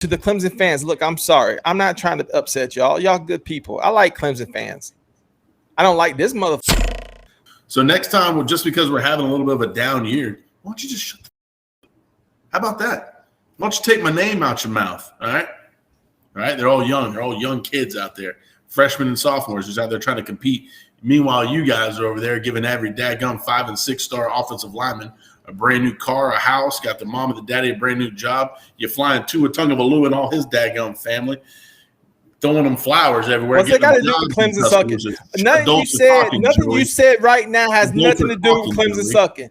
to the Clemson fans, look, I'm sorry. I'm not trying to upset y'all. Y'all good people. I like Clemson fans. I don't like this motherfucker. So next time, just because we're having a little bit of a down year, why don't you just shut the f-? How about that? Why don't you take my name out your mouth, all right? All right, they're all young. They're all young kids out there, freshmen and sophomores who's out there trying to compete. Meanwhile, you guys are over there giving every daggum 5- and 6-star offensive lineman a brand new car, a house, got the mom and the daddy a brand new job. You're flying Tua Tagovailoa and all his daggum family, throwing them flowers everywhere. What's it got to do with Clemson sucking? Nothing you said right now has nothing to do with Clemson sucking.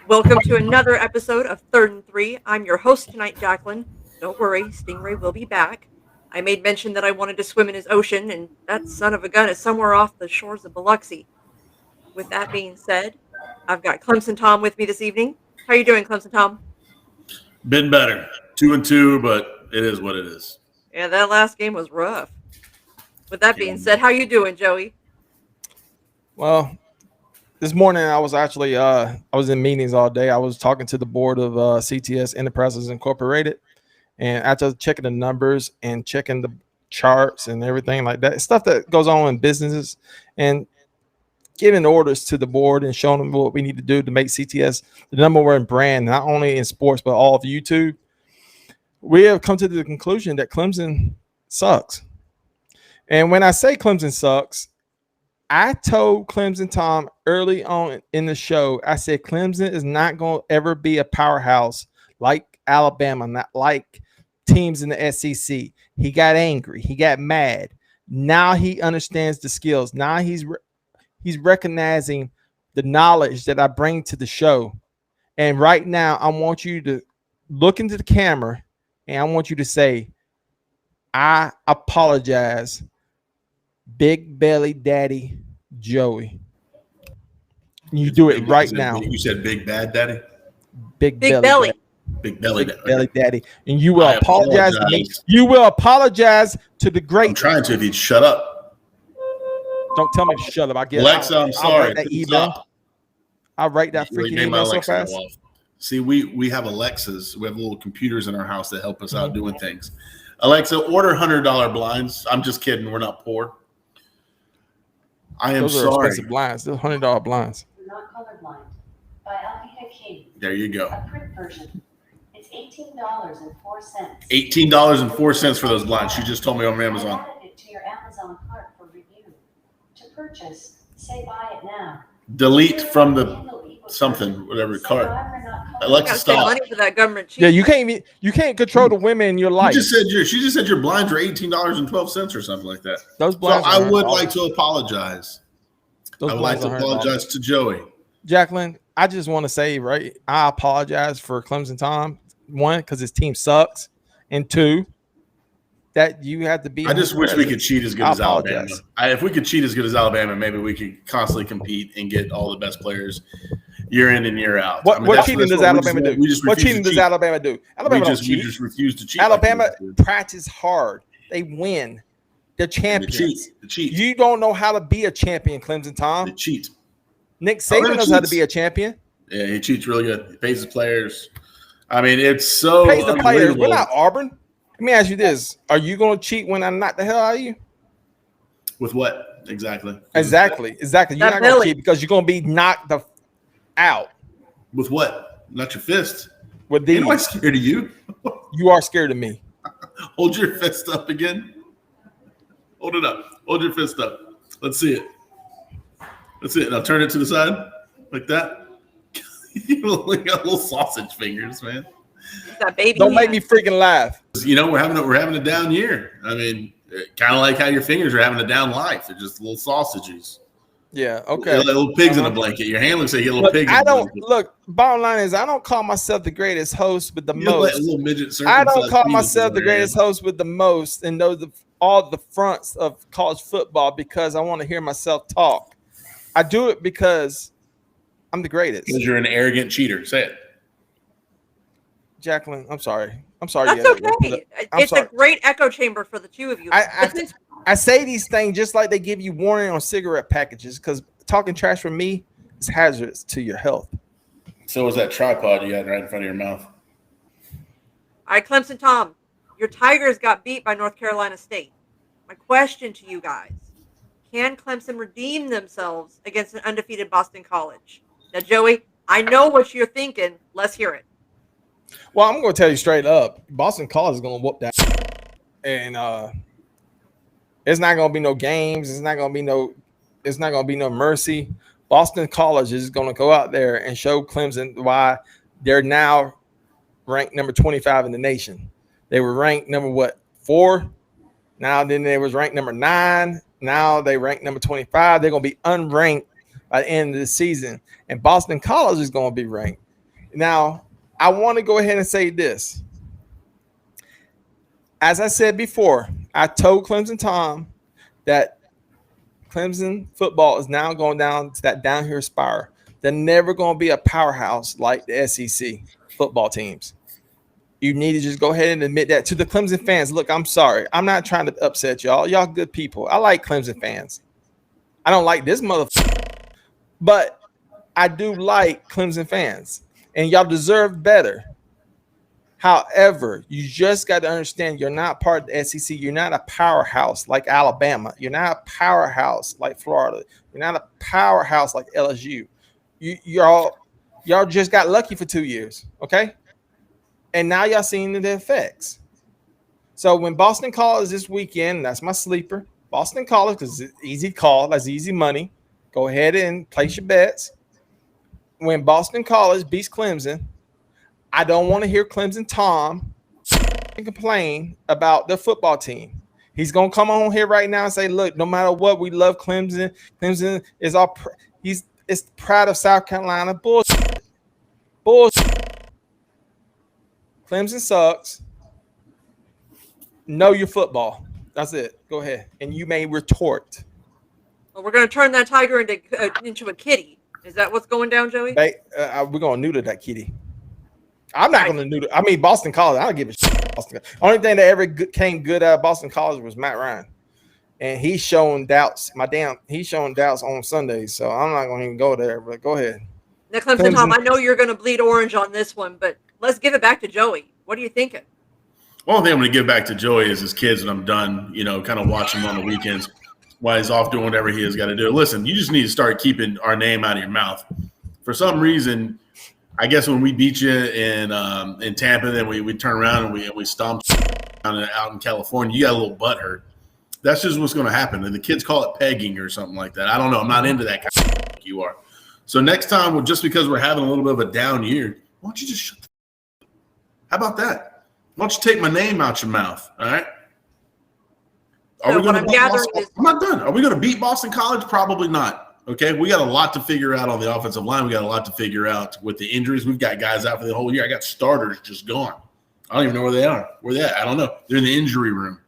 Welcome to another episode of 3rd and 3. I'm your host tonight, Jacqueline. Don't worry, Stingray will be back. I made mention that I wanted to swim in his ocean, and that son of a gun is somewhere off the shores of Biloxi. With that being said, I've got Clemson Tom with me this evening. How are you doing, Clemson Tom? Been better. 2-2, but it is what it is. Yeah, that last game was rough. With that being said, how you doing, Joey? Well, this morning I was actually I was in meetings all day. I was talking to the board of CTS Enterprises Incorporated, and after checking the numbers and checking the charts and everything like that, stuff that goes on in businesses, and giving orders to the board and showing them what we need to do to make CTS the number one brand, not only in sports but all of YouTube. We have come to the conclusion that Clemson sucks. And when I say Clemson sucks, I told Clemson Tom early on in the show, I said Clemson is not going to ever be a powerhouse like Alabama, not like teams in the SEC. He got angry. He got mad. Now he understands the skills. Now he's recognizing the knowledge that I bring to the show. And right now, I want you to look into the camera and I want you to say, I apologize, Big Belly Daddy Joey. You do it right now. You said Big Bad Daddy? Big belly. Daddy. Big Belly Daddy. And you will apologize to me. You will apologize to the great. I'm trying to if you'd shut up. Don't tell me to shut up. I get Alexa, I'm sorry. I'll write that email. I'll write that freaking email so fast. See, we have Alexas. We have little computers in our house that help us out doing things. Alexa, order $100 blinds. I'm just kidding. We're not poor. I am Those are sorry. expensive blinds. Those $100 blinds. Not colorblind. By Alpina King. There you go. A print version. It's $18.04. $18.04 for those blinds. She just told me on Amazon. I added it to your Amazon cart for review. To purchase, say buy it now. Delete from the something, whatever cart. Alexa, stop. Money for that government cheap. Yeah, you can't control the women in your life. She just said your blinds are $18.12 or something like that. Those blinds. So I would like to apologize. Those I would like to apologize to Joey. Jacqueline, I just want to say, right, I apologize for Clemson Tom. 1, because his team sucks, and 2, that you have to be. I just wish we could cheat as good as Alabama. If we could cheat as good as Alabama, maybe we could constantly compete and get all the best players year in and year out. What cheating does Alabama do? What cheating does Alabama do? Alabama don't cheat. We just refuse to cheat. Alabama practice hard. They win. They're champions. They cheat. You don't know how to be a champion, Clemson Tom. They cheat. Nick Saban knows how to be a champion. Yeah, he cheats really good. He pays his players. I mean, it's so pays the players. We're not Auburn. Let me ask you this. Are you going to cheat when I knock the hell out of you? With what? Exactly. Exactly. You're not going to cheat because you're going to be knocked out. With what? Not your fist. With these. Am I scared of you? You are scared of me. Hold your fist up again. Hold it up. Hold your fist up. Let's see it. That's it. Now turn it to the side like that. You got little sausage fingers, man. That baby. Don't make me freaking laugh. You know, we're having a down year. I mean, kind of like how your fingers are having a down life. They're just little sausages. Yeah. Okay. Little pigs in a blanket. Your hand looks like you little pigs. Bottom line is, I don't call myself the greatest host with the most. Little midget. I don't call myself the greatest host with the most and know all the fronts of college football because I want to hear myself talk. I do it because I'm the greatest. Because you're an arrogant cheater. Say it. Jacqueline, I'm sorry. I'm sorry. That's okay. It's sorry. a great echo chamber for the two of you. I say these things just like they give you warning on cigarette packages because talking trash from me is hazardous to your health. So was that tripod you had right in front of your mouth? All right, Clemson Tom, your Tigers got beat by North Carolina State. My question to you guys, can Clemson redeem themselves against an undefeated Boston College? Now, Joey, I know what you're thinking. Let's hear it. Well, I'm going to tell you straight up, Boston College is going to whoop that. And it's not going to be no games. It's not going to be no mercy. Boston College is going to go out there and show Clemson why they're now ranked number 25 in the nation. They were ranked number 4? Now then they was ranked number 9. Now they ranked number 25. They're going to be unranked by the end of the season. And Boston College is going to be ranked. Now, I want to go ahead and say this. As I said before, I told Clemson Tom that Clemson football is now going down to that downhill spiral. They're never going to be a powerhouse like the SEC football teams. You need to just go ahead and admit that to the Clemson fans. Look, I'm sorry. I'm not trying to upset y'all. Y'all good people. I like Clemson fans. I don't like this motherfucker, but I do like Clemson fans, and y'all deserve better. However, you just got to understand you're not part of the SEC. You're not a powerhouse like Alabama. You're not a powerhouse like Florida. You're not a powerhouse like LSU. Y'all just got lucky for 2 years, okay? And now y'all seeing the effects. So when Boston College this weekend, that's my sleeper. Boston College, because it's easy call, that's easy money. Go ahead and place your bets. When Boston College beats Clemson, I don't want to hear Clemson Tom complain about their football team. He's going to come on here right now and say, look, no matter what, we love Clemson. Clemson is it's proud of South Carolina. Bullshit. Clemson sucks. Know your football. That's it. Go ahead. And you may retort. Well, we're going to turn that tiger into a kitty. Is that what's going down, Joey? We're going to neuter that kitty. I'm not going to neuter. I mean, Boston College, I don't give a shit. Boston. Only thing that ever came good out of Boston College was Matt Ryan. And he's showing doubts. He's showing doubts on Sundays. So I'm not going to even go there, but go ahead. Now, Clemson Tom, I know you're going to bleed orange on this one, but let's give it back to Joey. What are you thinking? One thing I'm going to give back to Joey is his kids when I'm done, kind of watch him on the weekends while he's off doing whatever he has got to do. Listen, you just need to start keeping our name out of your mouth. For some reason, I guess when we beat you in Tampa, then we turn around and we stomp out in California, you got a little butt hurt. That's just what's going to happen. And the kids call it pegging or something like that. I don't know. I'm not into that kind of thing like you are. So next time, just because we're having a little bit of a down year, why don't you just shut the f-? How about that? Why don't you take my name out your mouth? All right. I'm not done. Are we going to beat Boston College? Probably not. Okay. We got a lot to figure out on the offensive line. We got a lot to figure out with the injuries. We've got guys out for the whole year. I got starters just gone. I don't even know where they are. Where they at? I don't know. They're in the injury room.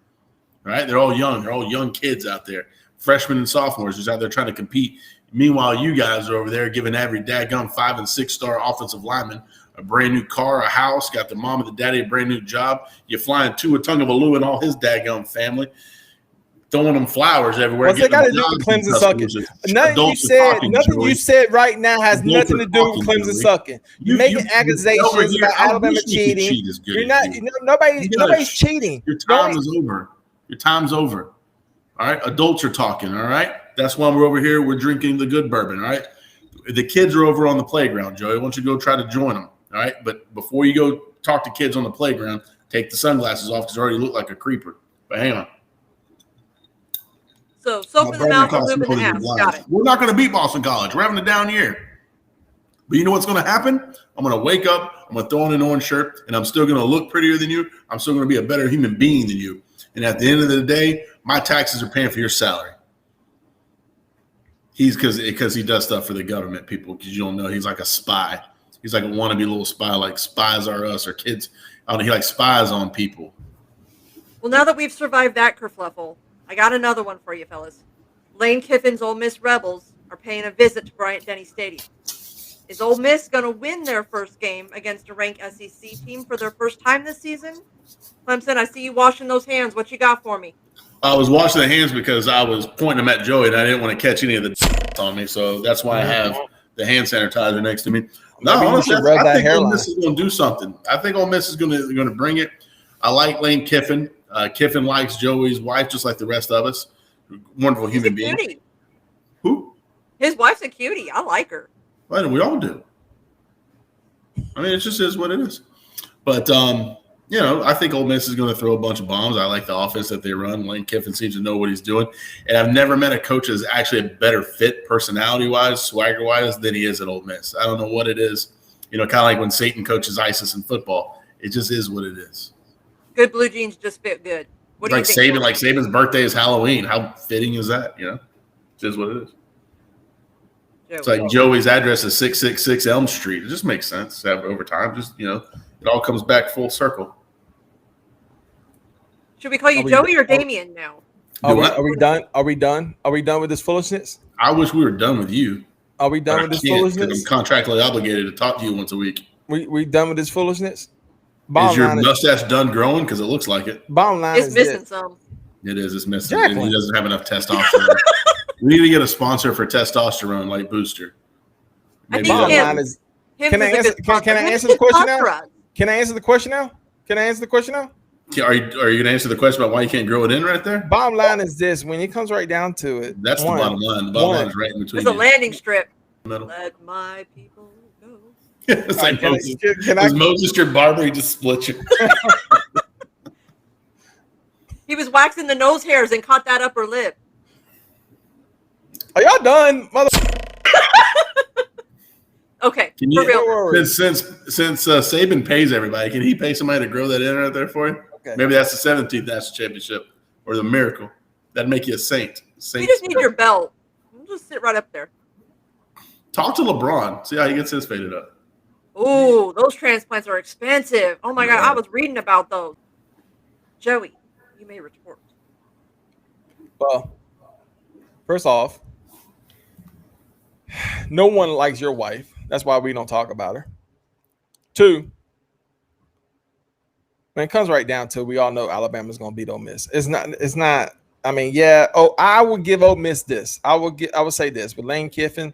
All right. They're all young. They're all young kids out there. Freshmen and sophomores just out there trying to compete. Meanwhile, you guys are over there giving every daggum 5- and 6-star offensive lineman a brand new car, a house, got the mom and the daddy a brand new job. You're flying Tua Tagovailoa and all his daggum family, throwing them flowers everywhere. What's they got to do with Clemson sucking? Nothing you said right now has nothing to do with Clemson sucking. You're making accusations about Alabama cheating. You're not. Nobody's cheating. Your time is over. Your time's over. All right, adults are talking. All right, that's why we're over here. We're drinking the good bourbon. All right, the kids are over on the playground. Joey, why don't you go try to join them? All right, but before you go talk to kids on the playground, take the sunglasses off because you already look like a creeper. But hang on. So soap in the mouth and lube in the ass. Got it. We're not going to beat Boston College. We're having a down year. But you know what's going to happen? I'm going to wake up, I'm going to throw on an orange shirt, and I'm still going to look prettier than you. I'm still going to be a better human being than you. And at the end of the day, my taxes are paying for your salary. Because he does stuff for the government, people, because you don't know. He's like a spy. He's like a wannabe little spy, like Spies Are Us or kids. I don't know, he like spies on people. Well, now that we've survived that kerfluffle, I got another one for you, fellas. Lane Kiffin's Ole Miss Rebels are paying a visit to Bryant-Denny Stadium. Is Ole Miss going to win their first game against a ranked SEC team for their first time this season? Clemson, I see you washing those hands. What you got for me? I was washing the hands because I was pointing them at Joey, and I didn't want to catch any of the on me. So that's why I have the hand sanitizer next to me. No, honestly, I think Ole Miss is going to do something. I think Ole Miss is going to bring it. I like Lane Kiffin. Kiffin likes Joey's wife just like the rest of us. Wonderful human being. Cutie. Who? His wife's a cutie. I like her. Well, we all do. I mean, it just is what it is. But, I think Ole Miss is going to throw a bunch of bombs. I like the offense that they run. Lane Kiffin seems to know what he's doing. And I've never met a coach that's actually a better fit personality-wise, swagger-wise, than he is at Ole Miss. I don't know what it is. Kind of like when Satan coaches ISIS in football. It just is what it is. Good blue jeans just fit good. What do you think? Saban's birthday is Halloween. How fitting is that? It is what it is. Joey. It's like Joey's address is 666 Elm Street. It just makes sense to have it over time. Just, it all comes back full circle. Should we call you Joey or Damien now? Are we done? Are we done? Are we done with this foolishness? I wish we were done with you. Are we done with this foolishness? I'm contractually obligated to talk to you once a week. We done with this foolishness? Is your mustache done growing? Because it looks like it. Bottom line is missing some. It is. It's missing. He doesn't have enough testosterone. We need to get a sponsor for testosterone, like Booster. Maybe bottom line is. Can I answer the question now? Can I answer the question now? Are you going to answer the question about why you can't grow it in right there? Bottom line is this: when it comes right down to it, that's the bottom line. The bottom line is right in between. It's a landing strip. Let my people go. It's like Moses your barber? He just split you. He was waxing the nose hairs and caught that upper lip. Are y'all done, mother? Okay, for real. Since Saban pays everybody, can he pay somebody to grow that in right there for you? Okay. Maybe that's the 17th national championship or the miracle. That'd make you a saint. You just need your belt. We'll just sit right up there. Talk to LeBron. See how he gets his faded up. Oh, those transplants are expensive. Oh my God, I was reading about those. Joey, you may retort. Well, first off, no one likes your wife. That's why we don't talk about her. 2, when it comes right down to it, we all know Alabama's going to beat Ole Miss. It's not. I mean, yeah. Oh, I would give Ole Miss this. I would say this with Lane Kiffin.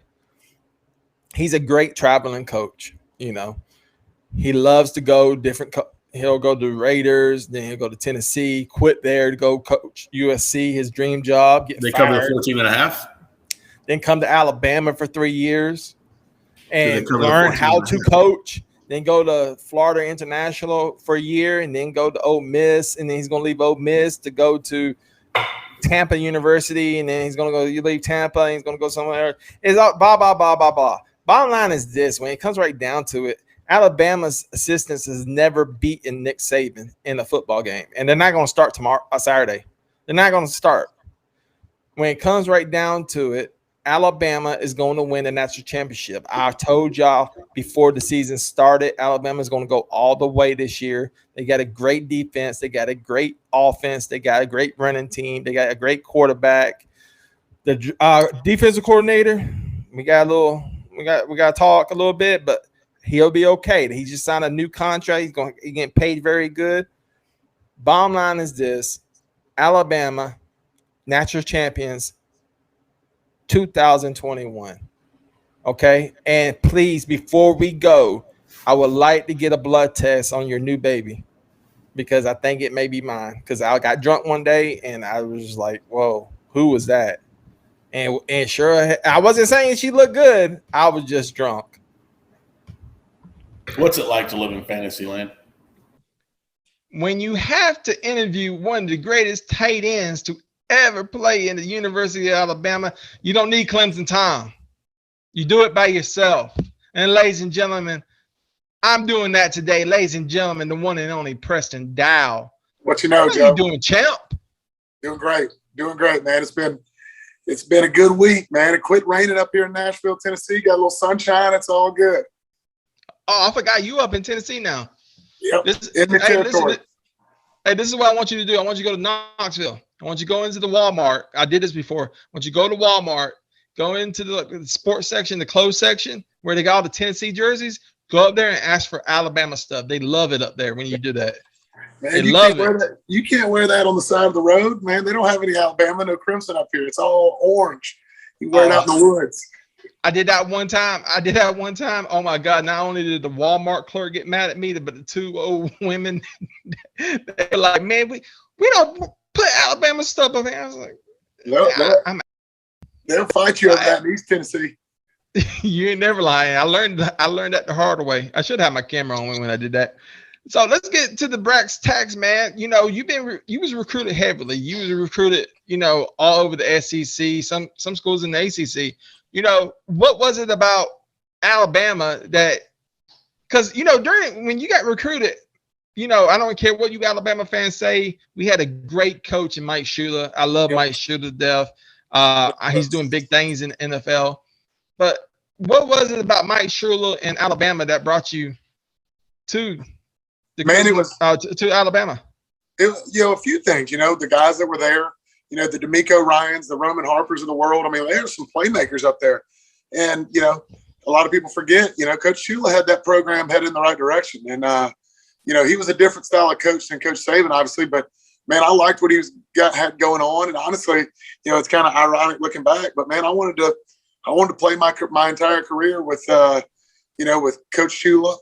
He's a great traveling coach. He loves to go different. He'll go to Raiders, then he'll go to Tennessee, quit there to go coach USC, his dream job. They cover the 14.5. Then come to Alabama for 3 years and learn how to coach. Then go to Florida International for a year and then go to Ole Miss. And then he's going to leave Ole Miss to go to Tampa University. And then he's going to leave Tampa and he's going to go somewhere else. It's all blah, blah, blah, blah, blah. Bottom line is this. When it comes right down to it, Alabama's assistants has never beaten Nick Saban in a football game. And they're not going to start Saturday. They're not going to start. When it comes right down to it, Alabama is going to win the national championship. I told y'all before the season started, Alabama is going to go all the way this year. They got a great defense. They got a great offense. They got a great running team. They got a great quarterback. The defensive coordinator, we got to talk a little bit, but he'll be okay. He just signed a new contract. He's getting paid very good. Bottom line is this: Alabama, national champions, 2021. Okay. And please, before we go, I would like to get a blood test on your new baby because I think it may be mine. Because I got drunk one day and I was just like, whoa, who was that? And sure, I wasn't saying she looked good. I was just drunk. What's it like to live in fantasy land? When you have to interview one of the greatest tight ends to ever play in the Universty of Alabama, you don't need Clemson Tom. You do it by yourself. And ladies and gentlemen, I'm doing that today. Ladies and gentlemen, the one and only Preston Dial. What you know, How Joe? you doing, champ? Doing great, man. It's been a good week, man. It quit raining up here in Nashville, Tennessee. Got a little sunshine. It's all good. Oh, I forgot you up in Tennessee now. Yep. In the territory. This is what I want you to do. I want you to go to Knoxville. I want you to go into the Walmart. I did this before. I want you to go to Walmart go into the sports section, the clothes section, where they got all the Tennessee jerseys. Go up there and ask for Alabama stuff. They love it up there when you do that. Man, They you love can't wear it. that. You can't wear that on the side of the road, man. They don't have any Alabama, no crimson up here. It's all orange. You wear it out in the woods. I did that one time. Oh my God! Not only did the Walmart clerk get mad at me, but the two old women, they're like, "Man, we don't put Alabama stuff up here." I was like, They'll fight you over that in East Tennessee. "You ain't never lying." I learned that the hard way. I should have my camera on when I did that. So let's get to the brass tacks, man. You know, you was recruited heavily. You was recruited, all over the SEC, some schools in the ACC. What was it about Alabama that, because, when you got recruited, I don't care what you Alabama fans say, we had a great coach in Mike Shula. I love Mike Shula to death. He's doing big things in the NFL. But what was it about Mike Shula and Alabama that brought you to to Alabama? It was, a few things, the guys that were there, the D'Amico Ryans, the Roman Harpers of the world. I mean, there's some playmakers up there. And, a lot of people forget, Coach Shula had that program headed in the right direction. And, he was a different style of coach than Coach Saban, obviously. But, man, I liked what he had going on. And honestly, it's kind of ironic looking back. But, man, I wanted to play my entire career with, with Coach Shula,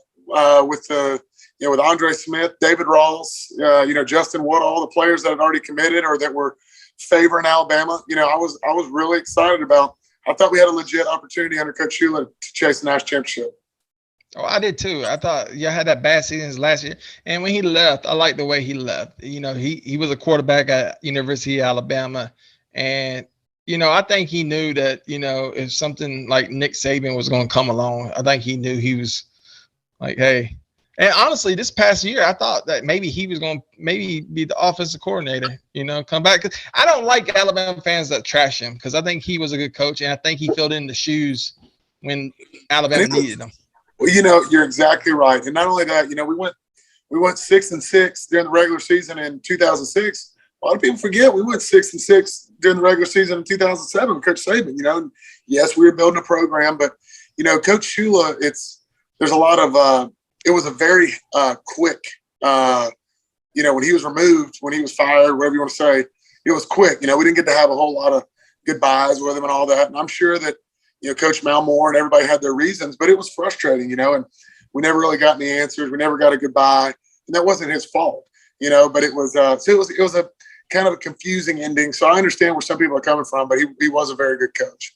with Andre Smith, David Ross, Justin Wood, all the players that had already committed or that were favoring Alabama. I was really excited about. I thought we had a legit opportunity under Coach Shula to chase the national championship. Oh, I did too. I thought had that bad season last year, and when he left, I liked the way he left. He was a quarterback at University of Alabama, and I think he knew that if something like Nick Saban was going to come along, I think he knew he was like, hey. And honestly, this past year, I thought that maybe he was going to be the offensive coordinator, come back. 'Cause I don't like Alabama fans that trash him, because I think he was a good coach, and I think he filled in the shoes when Alabama needed him. Well, you're exactly right. And not only that, we went 6-6 during the regular season in 2006. A lot of people forget we went 6-6 during the regular season in 2007 with Coach Saban. And yes, we were building a program, but Coach Shula, there's a lot of it was a very quick, when he was removed, when he was fired, whatever you want to say, it was quick. We didn't get to have a whole lot of goodbyes with him and all that. And I'm sure that, Coach Malmore and everybody had their reasons, but it was frustrating, and we never really got any answers. We never got a goodbye, and that wasn't his fault, but it was, so it was a kind of a confusing ending. So I understand where some people are coming from, but he was a very good coach.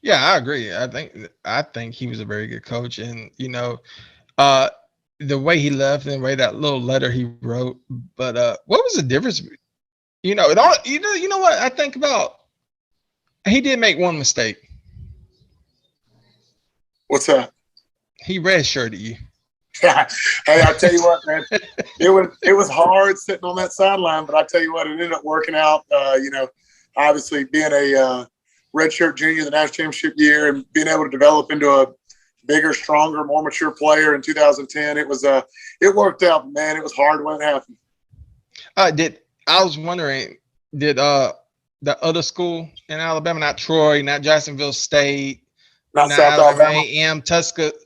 Yeah, I agree. I think he was a very good coach, and, the way he left and the way that little letter he wrote, but what was the difference? It all, you know what I think about? He did make one mistake. What's that? He redshirted you. Hey, I tell you what, man, it was hard sitting on that sideline, but I tell you what, it ended up working out. Obviously being a redshirt junior the national championship year and being able to develop into a bigger, stronger, more mature player in 2010. It worked out, man. It was hard when it happened. I was wondering, did the other school in Alabama, not Troy, not Jacksonville State, not South Alabama,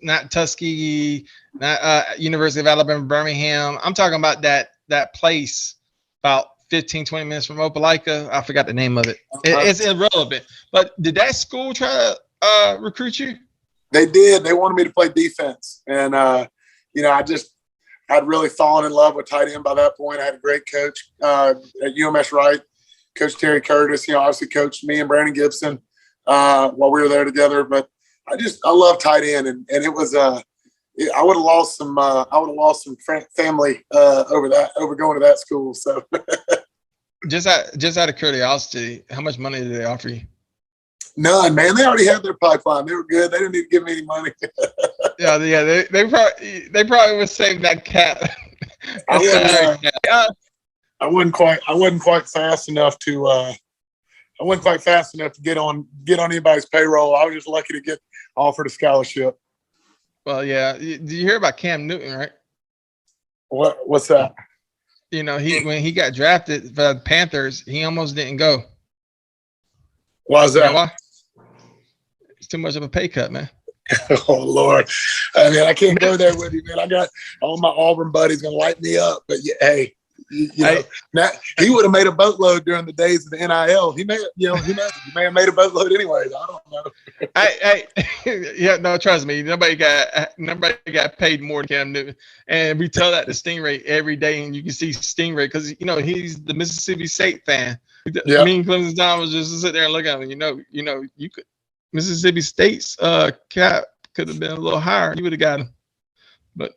not Tuskegee, not University of Alabama, Birmingham. I'm talking about that place about 15, 20 minutes from Opelika. I forgot the name of it. It's irrelevant. But did that school try to recruit you? They did. They wanted me to play defense. And, I'd really fallen in love with tight end by that point. I had a great coach at UMS Wright, Coach Terry Curtis, obviously coached me and Brandon Gibson while we were there together. But I love tight end. And it was, I would have lost some family over going to that school. So just out of curiosity, how much money did they offer you? None, man. They already had their pipeline. They were good. They didn't need to give me any money. Yeah. They probably would save that cap. I wasn't quite fast enough to get on anybody's payroll. I was just lucky to get offered a scholarship. Well, yeah. Did you hear about Cam Newton, right? What's that? When he got drafted for the Panthers, he almost didn't go. Why is that? Why? It's too much of a pay cut, man. Oh Lord, I mean, I can't go there with you, man. I got all my Auburn buddies gonna light me up, but yeah, hey, you know, now, he would have made a boatload during the days of the NIL. He may, you know, he may have made a boatload anyways. I don't know. Yeah, no, trust me. Nobody got paid more than Cam Newton, and we tell that to Stingray every day. And you can see Stingray because he's the Mississippi State fan. Yeah. Me and Clemson Tom was just sit there and look at him. You could Mississippi State's cap could have been a little higher. You would have got him. But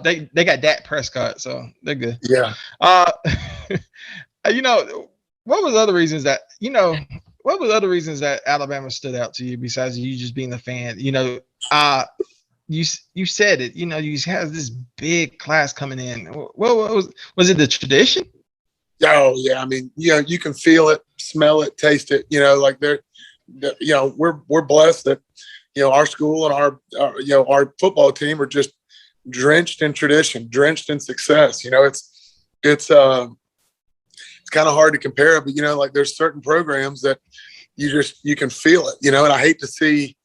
they got Dak Prescott, so they're good. Yeah. What was other reasons that Alabama stood out to you besides you just being a fan? You said it. You have this big class coming in. What was it? The tradition? Oh yeah. I mean, you can feel it, smell it, taste it. Like we're blessed that our school and our football team are just drenched in tradition, drenched in success. It's kind of hard to compare it, but like there's certain programs that you can feel it, and I hate to see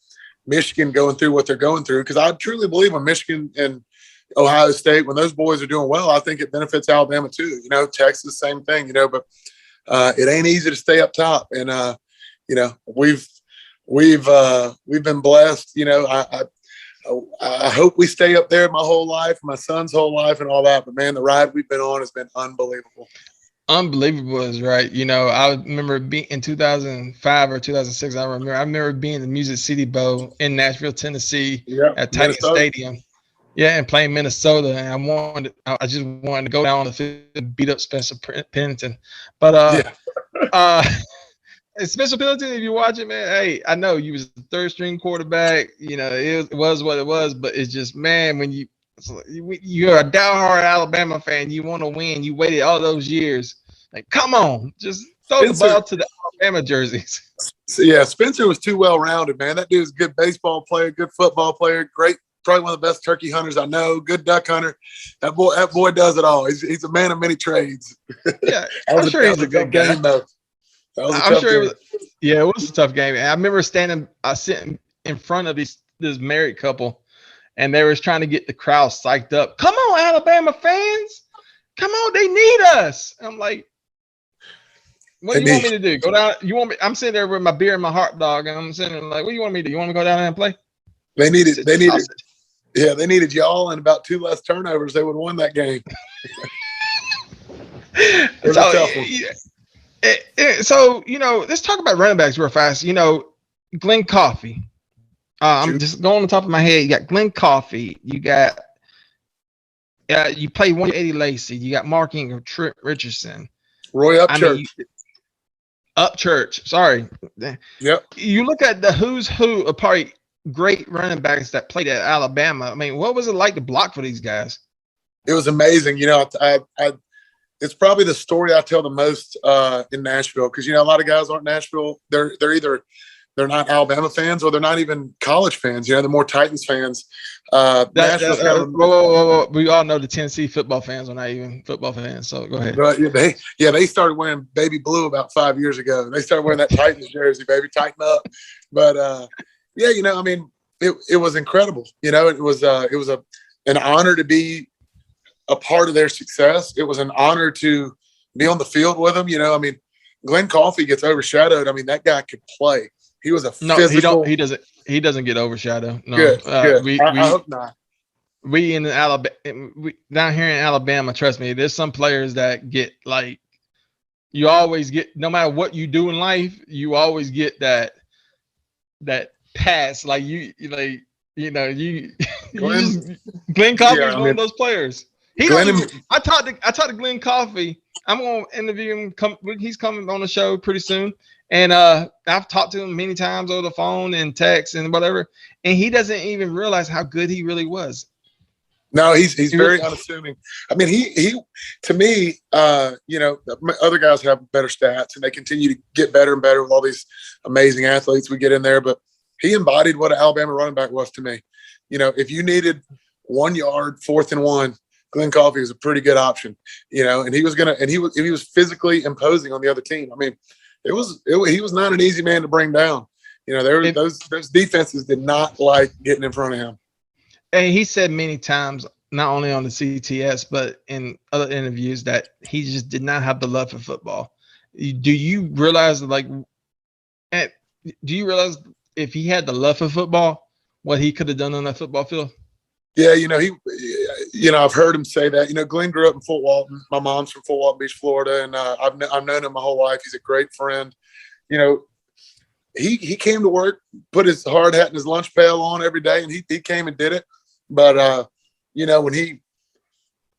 Michigan going through what they're going through, because I truly believe when Michigan and Ohio State, when those boys are doing well, I think it benefits Alabama too. Texas, same thing, but it ain't easy to stay up top. And we've been blessed. I hope we stay up there my whole life, my son's whole life, and all that. But man, the ride we've been on has been unbelievable. Unbelievable is right. I remember being in 2005 or 2006. I remember being in the Music City Bowl in Nashville, Tennessee, at Titan Stadium. Yeah, and playing Minnesota, and I just wanted to go down on the field and beat up Spencer Pennington. But Spencer Pennington, if you watch it, man, hey, I know you was the third string quarterback. It was what it was, but it's just, man, when you're a diehard Alabama fan, you want to win. You waited all those years. Like, come on, just throw the ball to the Alabama jerseys. So, yeah, Spencer was too well-rounded, man. That dude's a good baseball player, good football player, great, probably one of the best turkey hunters I know, good duck hunter. That boy does it all. He's a man of many trades. Yeah, I'm sure he's a good guy. Game, though. I'm sure it was a tough game. I remember sitting in front of this married couple, and they was trying to get the crowd psyched up. Come on, Alabama fans. Come on, they need us. I'm like, what do you want me to do? Go down? I'm sitting there with my beer and my hot dog, and I'm sitting there like, what do you want me to do? You want me to go down there and play? They needed y'all and about 2 less turnovers. They would have won that game. So, let's talk about running backs real fast. Glenn Coffey. I'm just going on the top of my head. You got Glenn Coffey. You got you play 180 Lacey. You got Mark Ingram, Trent Richardson, Roy Upchurch. Upchurch. Sorry. Yep. You look at the who's who of probably great running backs that played at Alabama. I mean, what was it like to block for these guys? It was amazing. It's probably the story I tell the most in Nashville, because a lot of guys aren't Nashville. They're either they're not Alabama fans or they're not even college fans. They're more Titans fans. Whoa. We all know the Tennessee football fans are not even football fans. So go ahead. But they started wearing baby blue about 5 years ago. They started wearing that Titans jersey, baby, tighten up. But it was incredible. It was an honor to be a part of their success. It was an honor to be on the field with them. Glenn Coffey gets overshadowed. That guy could play. He was a physical. He doesn't get overshadowed. No. Good. I hope not. We in Alabama, down here in Alabama, trust me, there's some players that get like, you always get, no matter what you do in life, you always get that pass. Like Glenn Coffey is one of those players. I talked to Glenn Coffey. I'm going to interview him. He's coming on the show pretty soon. And I've talked to him many times over the phone and text and whatever. And he doesn't even realize how good he really was. No, he's very unassuming. He to me, other guys have better stats and they continue to get better and better with all these amazing athletes we get in there. But he embodied what an Alabama running back was to me. If you needed 1 yard, 4th and 1, Glenn Coffey was a pretty good option, and he was physically imposing on the other team. He was not an easy man to bring down. Those defenses did not like getting in front of him. And he said many times, not only on the CTS, but in other interviews, that he just did not have the love for football. Do you realize, if he had the love for football, what he could have done on that football field? Yeah, I've heard him say that. Glenn grew up in Fort Walton. My mom's from Fort Walton Beach, Florida, and I've known him my whole life. He's a great friend. He came to work, put his hard hat and his lunch pail on every day, and he came and did it. But when he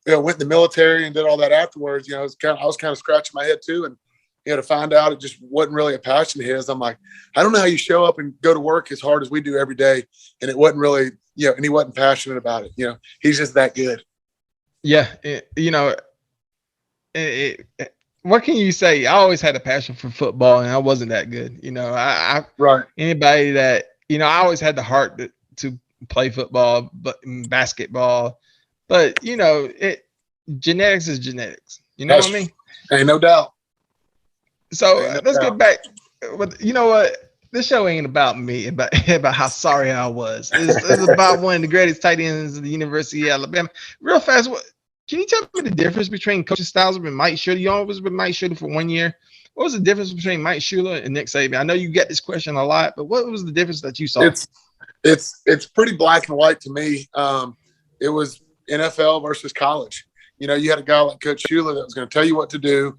went in the military and did all that afterwards, I was kind of scratching my head too, and to find out it just wasn't really a passion of his. I'm like, I don't know how you show up and go to work as hard as we do every day, and it wasn't really, and he wasn't passionate about it. He's just that good. Yeah, what can you say? I always had a passion for football, and I wasn't that good. Right. Anybody that I always had the heart to play football, but basketball. But genetics is genetics. You know what I mean? Ain't no doubt. So let's get back. But you know what? This show ain't about me, about how sorry I was. It's about one of the greatest tight ends of the University of Alabama. Real fast, can you tell me the difference between coaching styles with Mike Shula? You always with Mike Shula for 1 year. What was the difference between Mike Shula and Nick Saban? I know you get this question a lot, but what was the difference that you saw? It's pretty black and white to me. It was NFL versus college. You had a guy like Coach Shula that was going to tell you what to do,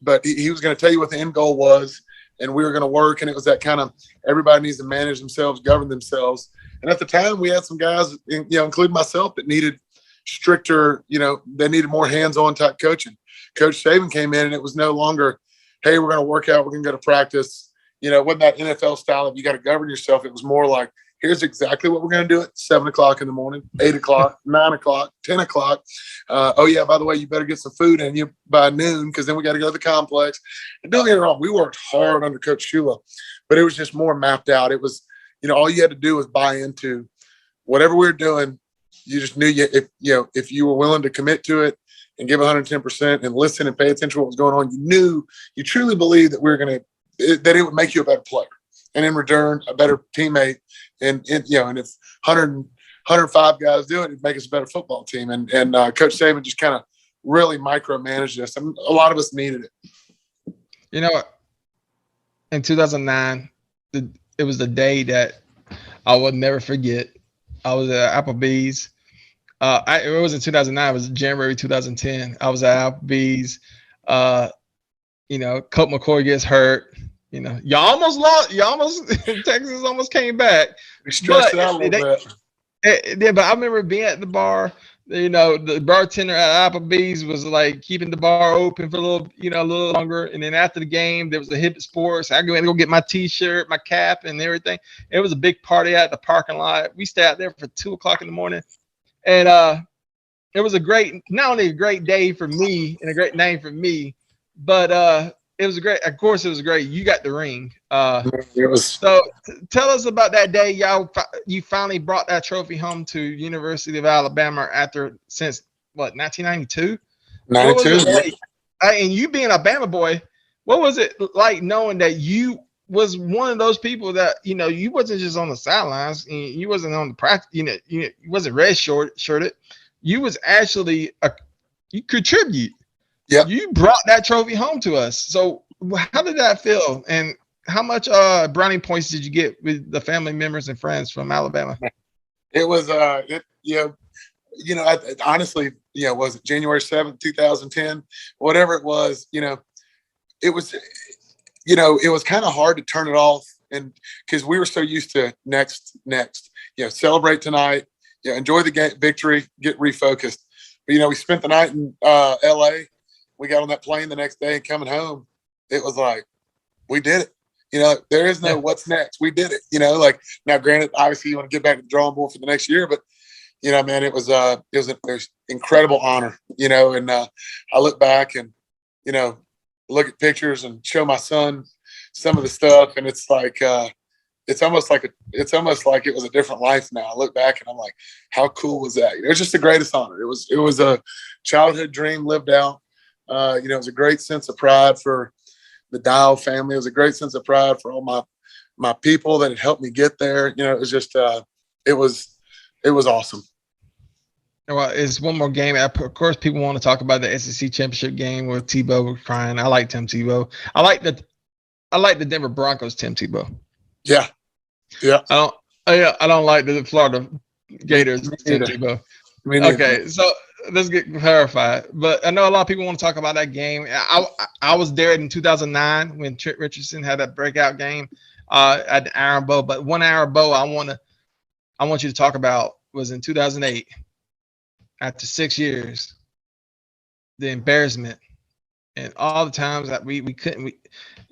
but he was going to tell you what the end goal was, and we were going to work. And it was that kind of everybody needs to manage themselves, govern themselves. And at the time, we had some guys, including myself, that needed stricter. They needed more hands-on type coaching. Coach Saban came in, and it was no longer, hey, we're going to work out, we're going to go to practice. It wasn't that NFL style of you got to govern yourself. It was more like, here's exactly what we're going to do at 7 o'clock in the morning, 8 o'clock, 9 o'clock, 10 o'clock. Oh, yeah, by the way, you better get some food in you by noon, because then we got to go to the complex. And don't get me wrong, we worked hard under Coach Shula, but it was just more mapped out. It was, all you had to do was buy into whatever we were doing. You just knew if you were willing to commit to it and give 110% and listen and pay attention to what was going on, you truly believed that we were going to, that it would make you a better player, and in return, a better teammate. And if 105 guys do it, it'd make us a better football team. And Coach Saban just kind of really micromanaged us. And a lot of us needed it. In 2009, it was the day that I will never forget. I was at Applebee's. It wasn't 2009. It was January 2010. I was at Applebee's. Colt McCoy gets hurt. Y'all almost lost. Texas almost came back. We stressed it out a little bit. But I remember being at the bar. The bartender at Applebee's was like keeping the bar open for a little longer. And then after the game, there was a Hibbett Sports. I go get my T-shirt, my cap, and everything. It was a big party out the parking lot. We stayed out there for 2 o'clock in the morning, and it was not only a great day for me and a great name for me, but it was great. Of course, it was great. You got the ring. It was. So tell us about that day. You finally brought that trophy home to University of Alabama since 1992? 92. And you being a Bama boy, what was it like knowing that you was one of those people that, you wasn't just on the sidelines, you wasn't on the practice, you wasn't red shirted. You was actually you contribute. Yeah, you brought that trophy home to us. So how did that feel? And how much brownie points did you get with the family members and friends from Alabama? It was, honestly, was it January 7th, 2010, whatever it was, it was, it was kind of hard to turn it off. And because we were so used to next, celebrate tonight, enjoy the game, victory, get refocused. But, we spent the night in LA. We got on that plane the next day and coming home, it was like, we did it. There is no what's next. We did it. Now granted, obviously you want to get back to the drawing board for the next year, but man, it was an incredible honor, and I look back and, look at pictures and show my son some of the stuff. And it's like, it's almost like it was a different life now. I look back and I'm like, how cool was that? It was just the greatest honor. It was a childhood dream lived out. It was a great sense of pride for the Dial family. It was a great sense of pride for all my people that had helped me get there. It was just it was awesome. Well, it's one more game. Of course, people want to talk about the SEC championship game where Tebow was crying. I like Tim Tebow. I like the Denver Broncos Tim Tebow. Yeah. I don't like the Florida Gators Tim Tebow. Okay, so let's get clarified. But I know a lot of people want to talk about that game. I was there in 2009 when Trent Richardson had that breakout game at the Iron Bowl. But one Iron Bowl I want you to talk about was in 2008. After 6 years, the embarrassment and all the times that we couldn't.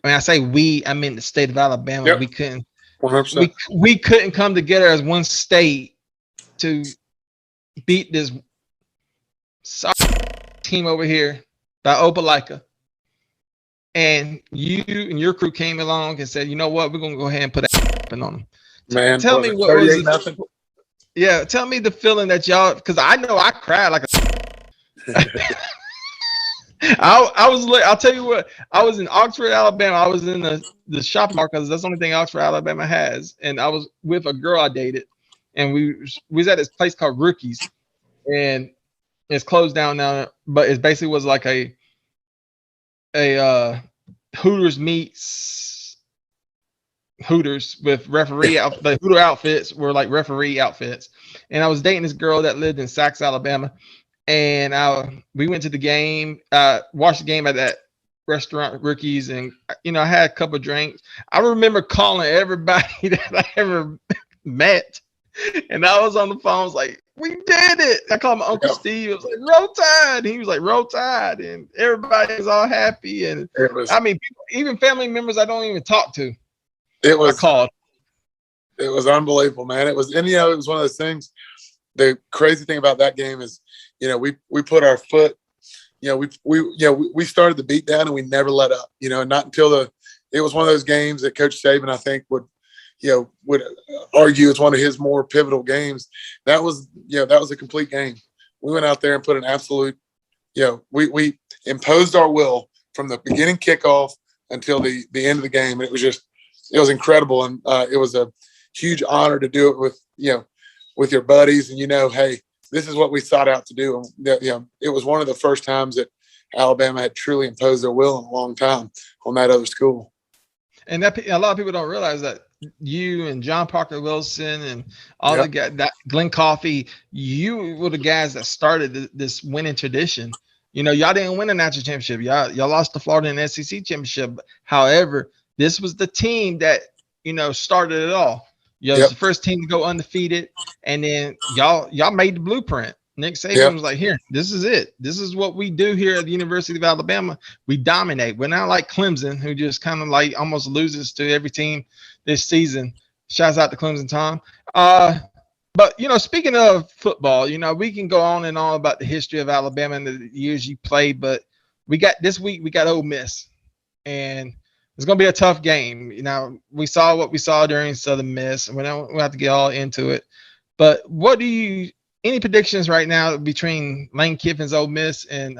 I say we, I mean the state of Alabama. Yep. We couldn't. 100%. We couldn't come together as one state to beat this team over here by Opelika. And you and your crew came along and said, you know what, we're gonna go ahead and put a on them. Man, tell me what was nothing. Yeah, tell me the feeling that y'all, because I know I cried like a. I'll tell you what. I was in Oxford, Alabama. I was in the shopping mall because that's the only thing Oxford, Alabama has. And I was with a girl I dated, and we was at this place called Rookies, and it's closed down now. But it basically was like a Hooters meets Hooters with referee the Hooter outfits were like referee outfits. And I was dating this girl that lived in Saxe, Alabama. And we went to the game, watched the game at that restaurant Rookies, and I had a couple of drinks. I remember calling everybody that I ever met, and I was on the phone. I was like, "We did it!" I called my Uncle Steve. I was like, "Roll Tide!" He was like, "Roll Tide!" And everybody was all happy. And people, even family members I don't even talk to. It was unbelievable, man. It was one of those things. The crazy thing about that game is, we put our foot, we started the beat down and we never let up, not until it was one of those games that Coach Saban, I think, would argue it's one of his more pivotal games. That was a complete game. We went out there and put an absolute, we imposed our will from the beginning kickoff until the end of the game. And it was incredible. And it was a huge honor to do it with your buddies. And, hey, this is what we sought out to do. And, it was one of the first times that Alabama had truly imposed their will in a long time on that other school. And a lot of people don't realize that you and John Parker Wilson and all the guys, that Glenn Coffey, you were the guys that started this winning tradition. Y'all didn't win a national championship. Y'all lost to Florida in the SEC championship. However, this was the team that, started it all. It was the first team to go undefeated. And then y'all made the blueprint. Nick Saban was like, here, this is it. This is what we do here at the University of Alabama. We dominate. We're not like Clemson, who just kind of like almost loses to every team this season. Shouts out to Clemson Tom. But, speaking of football, we can go on and on about the history of Alabama and the years you played. But this week we got Ole Miss. And it's going to be a tough game. We saw what we saw during Southern Miss, and we don't have to get all into it. But any predictions right now between Lane Kiffin's Ole Miss and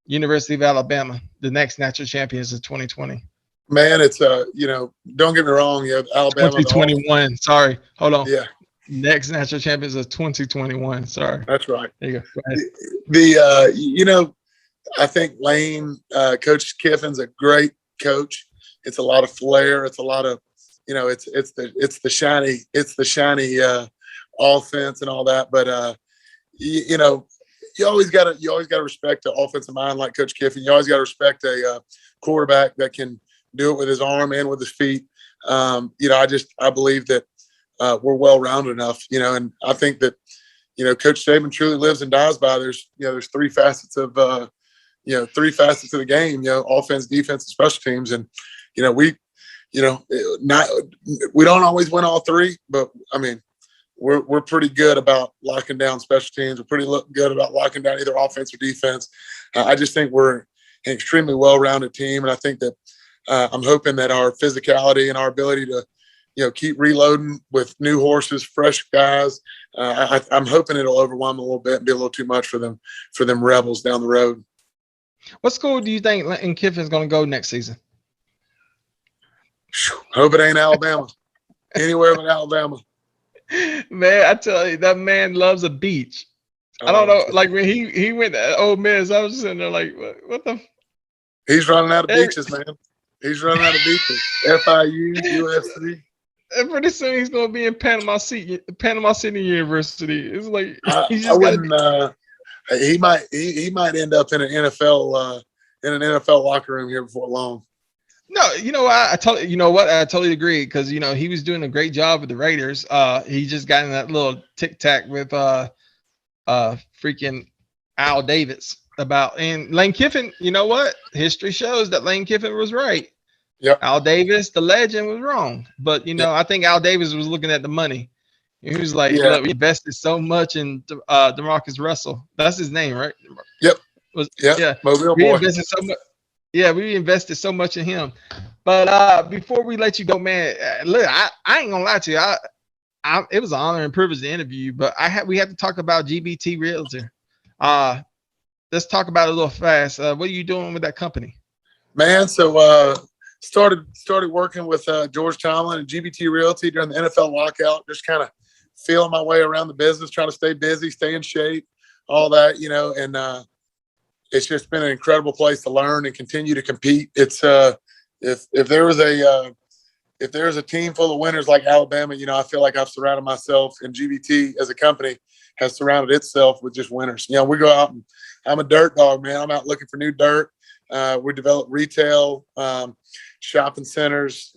University of Alabama, the next national champions of 2020? Man, it's don't get me wrong, Alabama 2021. Sorry, hold on. Yeah, next national champions of 2021. Sorry, that's right. There you go. I think Lane, Coach Kiffin's a great coach. It's a lot of flair. It's a lot of, it's the shiny offense and all that. But you always got to respect the offensive mind like Coach Kiffin. You always got to respect a quarterback that can do it with his arm and with his feet. I believe that we're well rounded enough. And I think that Coach Saban truly lives and dies by. There's three facets of the game, offense, defense, and special teams. And, we don't always win all three, but I mean, we're pretty good about locking down special teams. We're pretty good about locking down either offense or defense. I just think we're an extremely well-rounded team. And I think that I'm hoping that our physicality and our ability to, keep reloading with new horses, fresh guys. I'm hoping it'll overwhelm a little bit and be a little too much for them Rebels down the road. What school do you think Lane Kiffin's going to go next season? Hope it ain't Alabama. Anywhere but Alabama. Man, I tell you, that man loves a beach. I don't know. Like when he went to Ole Miss, I was sitting there like, what the? He's running out of beaches, man. He's running out of beaches. FIU, USC. And pretty soon he's gonna be in Panama City University. It's like I wouldn't. He might end up in an NFL locker room here before long. No, you know what? I totally agree because he was doing a great job with the Raiders. He just got in that little tic tac with freaking Al Davis and Lane Kiffin. You know what? History shows that Lane Kiffin was right. Yep. Al Davis, the legend, was wrong. But I think Al Davis was looking at the money. He was like, look, we invested so much in DeMarcus Russell. That's his name, right? Yep. Yeah. Mobile we boy. invested so much. Yeah, we invested so much in him. But before we let you go, man, look, I ain't gonna lie to you. It was an honor and privilege to interview you, but we have to talk about GBT Realtor. Let's talk about it a little fast. What are you doing with that company? Man, so started working with George Tomlin and GBT Realty during the NFL lockout, just kind of feeling my way around the business, trying to stay busy, stay in shape, all that, and it's just been an incredible place to learn and continue to compete. It's if there was a team full of winners like Alabama, I feel like I've surrounded myself, and GBT as a company has surrounded itself with just winners. We go out and I'm a dirt dog, man. I'm out looking for new dirt. We develop retail, shopping centers.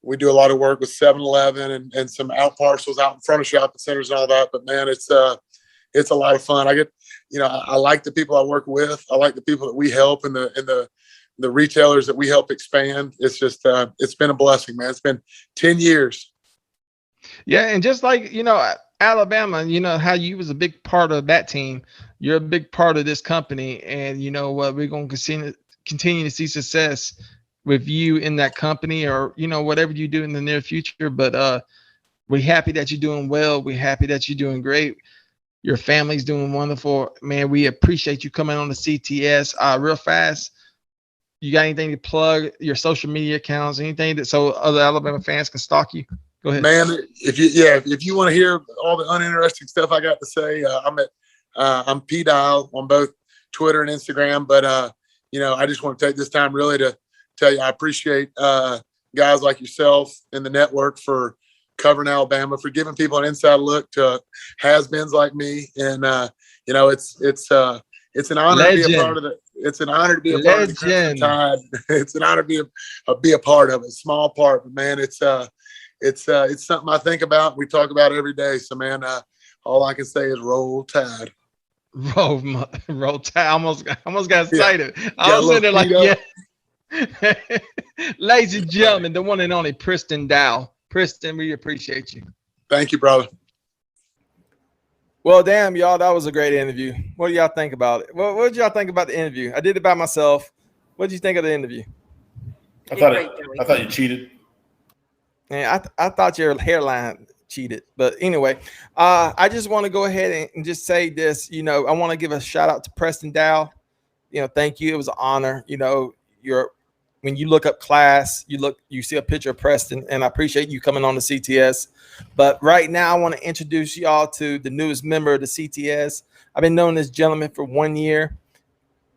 We do a lot of work with 7-Eleven and some out parcels out in front of shopping centers and all that. But man, it's a lot of fun. I like the people I work with. I like the people that we help and the retailers that we help expand. It's just it's been a blessing, man. It's been 10 years. Yeah, and just like Alabama, how you was a big part of that team. You're a big part of this company, and we're going to continue to see success with you in that company, or whatever you do in the near future. But we're happy that you're doing well. We're happy that you're doing great. Your family's doing wonderful, man. We appreciate you coming on the CTS. Real fast, you got anything to plug? Your social media accounts, anything so other Alabama fans can stalk you? Go ahead, man. If you want to hear all the uninteresting stuff I got to say, I'm P Dial on both Twitter and Instagram. But I just want to take this time really to tell you I appreciate guys like yourself in the network for covering Alabama, for giving people an inside look to has-beens like me. And it's an honor to be a part of it. It's an honor to be a part of the Crimson Tide. It's an honor to be a part of it. Small part, but man, it's something I think about. We talk about every day. So man, all I can say is roll Tide. Roll Tide. Almost got excited. Yeah. I was sitting there like, yeah. Ladies and gentlemen, the one and only Preston Dial. Preston, we appreciate you. Thank you, brother. Well, damn, y'all, that was a great interview. What do y'all think about it? What did y'all think about the interview? I did it by myself. What did you think of the interview? I thought you cheated. Man, I thought your hairline cheated. But anyway, I just want to go ahead and just say this. I want to give a shout out to Preston Dial. Thank you. It was an honor. When you look up class, you see a picture of Preston, and I appreciate you coming on the CTS. But right now, I want to introduce y'all to the newest member of the CTS. I've been knowing this gentleman for 1 year.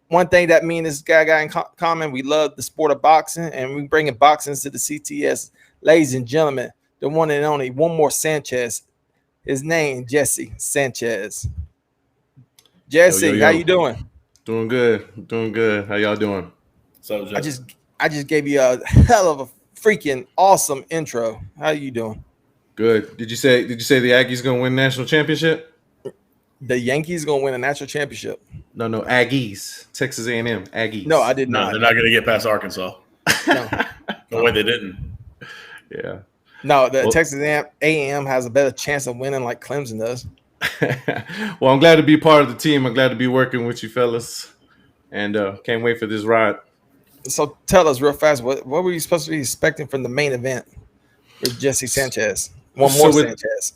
One thing that me and this guy got in common, we love the sport of boxing, and we bringing boxing to the CTS. Ladies and gentlemen, the one and only one more Sanchez. His name, Jesse Sanchez. Jesse, yo. How you doing? Doing good. How y'all doing? So I just gave you a hell of a freaking awesome intro. How you doing? Good. Did you say the Aggies gonna win national championship? The Yankees gonna win a national championship. No, Aggies. Texas A&M. Aggies. No, I did not. No, they're not gonna get past Arkansas. No way they didn't. Yeah. No, Texas A&M has a better chance of winning like Clemson does. Well, I'm glad to be part of the team. I'm glad to be working with you fellas, and can't wait for this ride. So tell us real fast, what were you supposed to be expecting from the main event with Jesse Sanchez? Sanchez.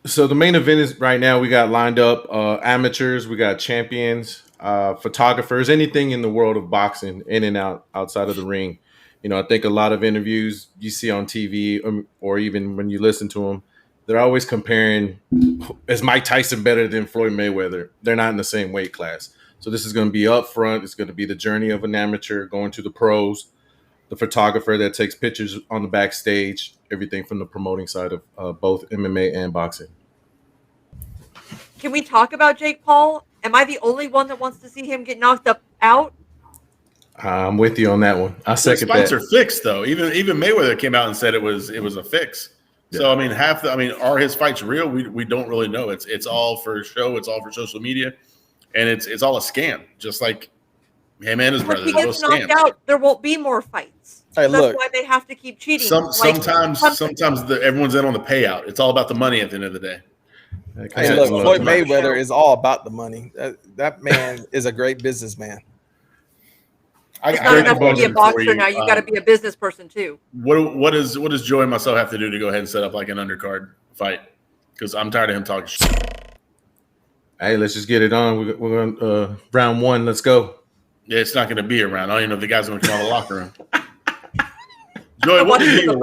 So the main event is right now we got lined up amateurs, we got champions, photographers, anything in the world of boxing in and outside of the ring. I think a lot of interviews you see on TV or even when you listen to them, they're always comparing, is Mike Tyson better than Floyd Mayweather? They're not in the same weight class. So this is going to be up front. It's going to be the journey of an amateur going to the pros, the photographer that takes pictures on the backstage, everything from the promoting side of both MMA and boxing. Can we talk about Jake Paul? Am I the only one that wants to see him get knocked out? I'm with you on that one. I second that. His fights are fixed, though. Even Mayweather came out and said it was a fix. Yeah. So I mean, are his fights real? We don't really know. It's all for show. It's all for social media, and it's all a scam. Just like him and his brother. If he gets knocked out, there won't be more fights. Hey, that's why they have to keep cheating. Sometimes everyone's in on the payout. It's all about the money at the end of the day. Hey, look, Floyd Mayweather is all about the money. That man is a great businessman. It's not enough to be a boxer now. You've got to be a business person too. What does Joey and myself have to do to go ahead and set up like an undercard fight? Because I'm tired of him talking shit. Hey, let's just get it on. We're going round one. Let's go. Yeah, it's not going to be a round. I don't even know if the guy's going to come out of the locker room. Joey, what is your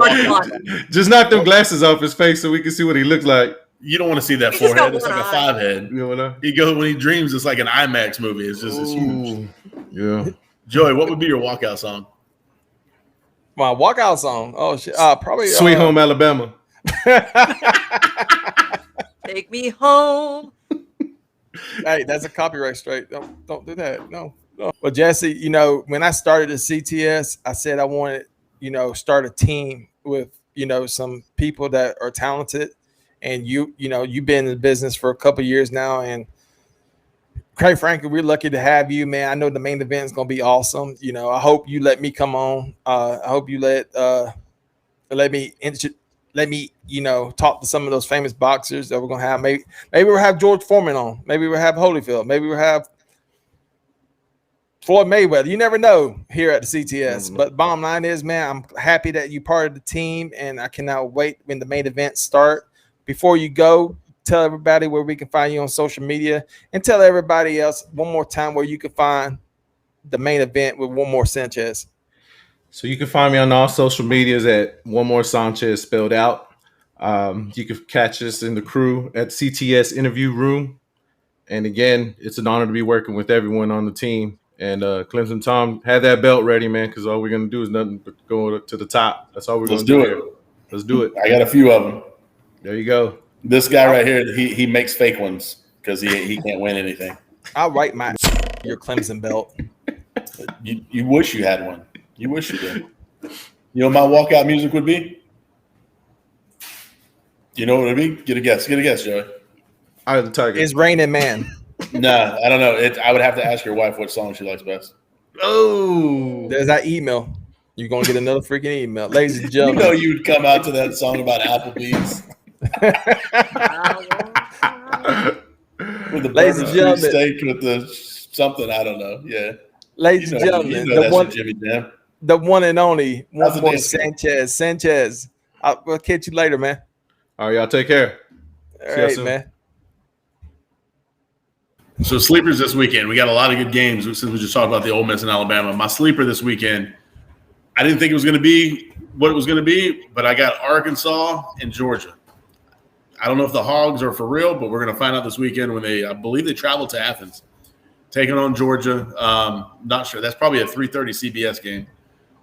just knock them glasses off his face so we can see what he looks like. You don't want to see that forehead. It's like a 5 head. When he dreams, it's like an IMAX movie. It's huge. Yeah. Joey, what would be your walkout song? My walkout song? Oh shit! Probably "Sweet Home Alabama." Take me home. Hey, that's a copyright strike. Don't do that. No. Well, Jesse, when I started the CTS, I said I wanted, start a team with, some people that are talented, and you've been in the business for a couple of years now, and quite frankly, we're lucky to have you, man. I know the main event is going to be awesome. I hope you let me come on. I hope you let me talk to some of those famous boxers that we're going to have. Maybe we'll have George Foreman on. Maybe we'll have Holyfield. Maybe we'll have Floyd Mayweather. You never know here at the CTS. Mm-hmm. But bottom line is, man, I'm happy that you're part of the team, and I cannot wait when the main events start. Before you go, tell everybody where we can find you on social media, and tell everybody else one more time where you can find the main event with One More Sanchez. So you can find me on all social medias at One More Sanchez spelled out. You can catch us in the crew at CTS Interview Room. And again, it's an honor to be working with everyone on the team. And Clemson Tom, have that belt ready, man, because all we're going to do is nothing but go to the top. That's all we're going to do. Let's do it. I got a few of them. There you go. This guy right here, he makes fake ones because he can't win anything. I'll write your Clemson belt. You wish you had one. You wish you did. You know what my walkout music would be? You know what it would be? Get a guess, Joey. Eye of the Tiger. It's Raining Man. Nah, I don't know. I would have to ask your wife what song she likes best. Oh. There's that email. You're going to get another freaking email. Ladies and gentlemen. You know you'd come out to that song about Applebee's. With the ladies and gentlemen, steak with the something, I don't know. Yeah. Ladies and gentlemen, the one and only One More Sanchez. Sanchez. We'll catch you later, man. All right, y'all take care. All right, man. So sleepers this weekend. We got a lot of good games since we just talked about the Ole Miss and Alabama. My sleeper this weekend, I didn't think it was going to be what it was going to be, but I got Arkansas and Georgia. I don't know if the Hogs are for real, but we're going to find out this weekend when I believe they travel to Athens, taking on Georgia. Not sure. That's probably a 3:30 CBS game,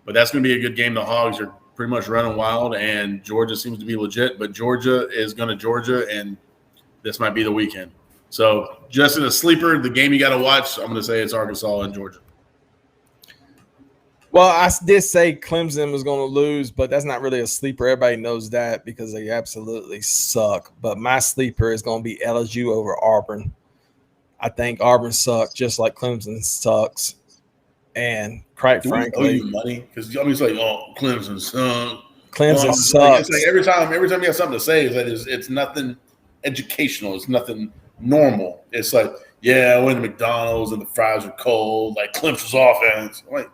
but that's going to be a good game. The Hogs are pretty much running wild, and Georgia seems to be legit, but Georgia is going to Georgia, and this might be the weekend. So just in a sleeper, the game you got to watch, I'm going to say it's Arkansas and Georgia. Well, I did say Clemson was going to lose, but that's not really a sleeper. Everybody knows that because they absolutely suck. But my sleeper is going to be LSU over Auburn. I think Auburn sucks just like Clemson sucks. And quite frankly, owe you money because I mean, it's like, oh, Clemson sucks. Clemson sucks. It's like every time you have something to say, is that it's nothing educational. It's nothing normal. It's like, yeah, I went to McDonald's and the fries are cold. Like Clemson's offense. I'm like,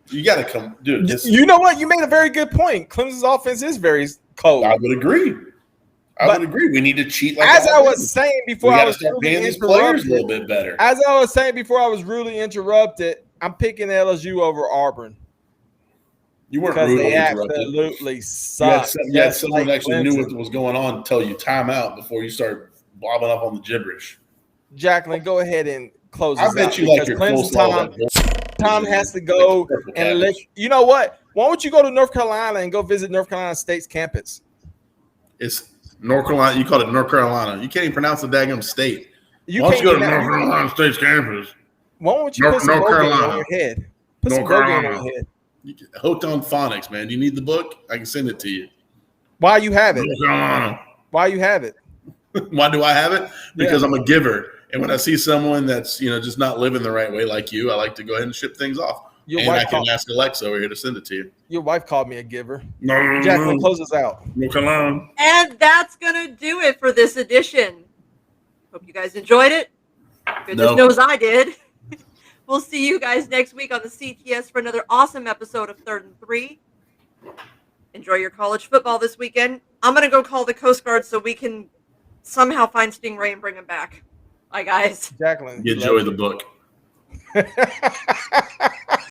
you got to come, dude. You know what? You made a very good point. Clemson's offense is very cold. I would agree. I would agree. We need to cheat. Like as I was saying before, I was start paying these players a little bit better. As I was saying before, I was rudely interrupted. I'm picking LSU over Auburn. You weren't because rudely they interrupted. absolutely suck. You had someone that actually knew what was going on tell you time out before you start bobbing up on the gibberish. Jacqueline, go ahead and close I this bet out you like because your Clemson Tom has to go and let you know what? Why don't you go to North Carolina and go visit North Carolina State's campus? It's North Carolina. You call it North Carolina. You can't even pronounce the daggum state. You Why don't can't you go to North Carolina State's campus? Why don't you put some North Rogaine Carolina. on your head? Put some North Rogaine Carolina. on your head. Hooked on phonics, man. Do you need the book? I can send it to you. Why you have it? North Carolina. Why you have it? Why do I have it? Because I'm a giver. And when I see someone that's, just not living the right way like you, I like to go ahead and ship things off. And I can ask Alexa over here to send it to you. Your wife called me a giver. No. Jacqueline, close us out. North Carolina. And that's going to do it for this edition. Hope you guys enjoyed it. Goodness knows I did. We'll see you guys next week on the CTS for another awesome episode of 3rd and 3. Enjoy your college football this weekend. I'm going to go call the Coast Guard so we can somehow find Stingray and bring him back. Bye, guys. Jacqueline. Enjoy the book.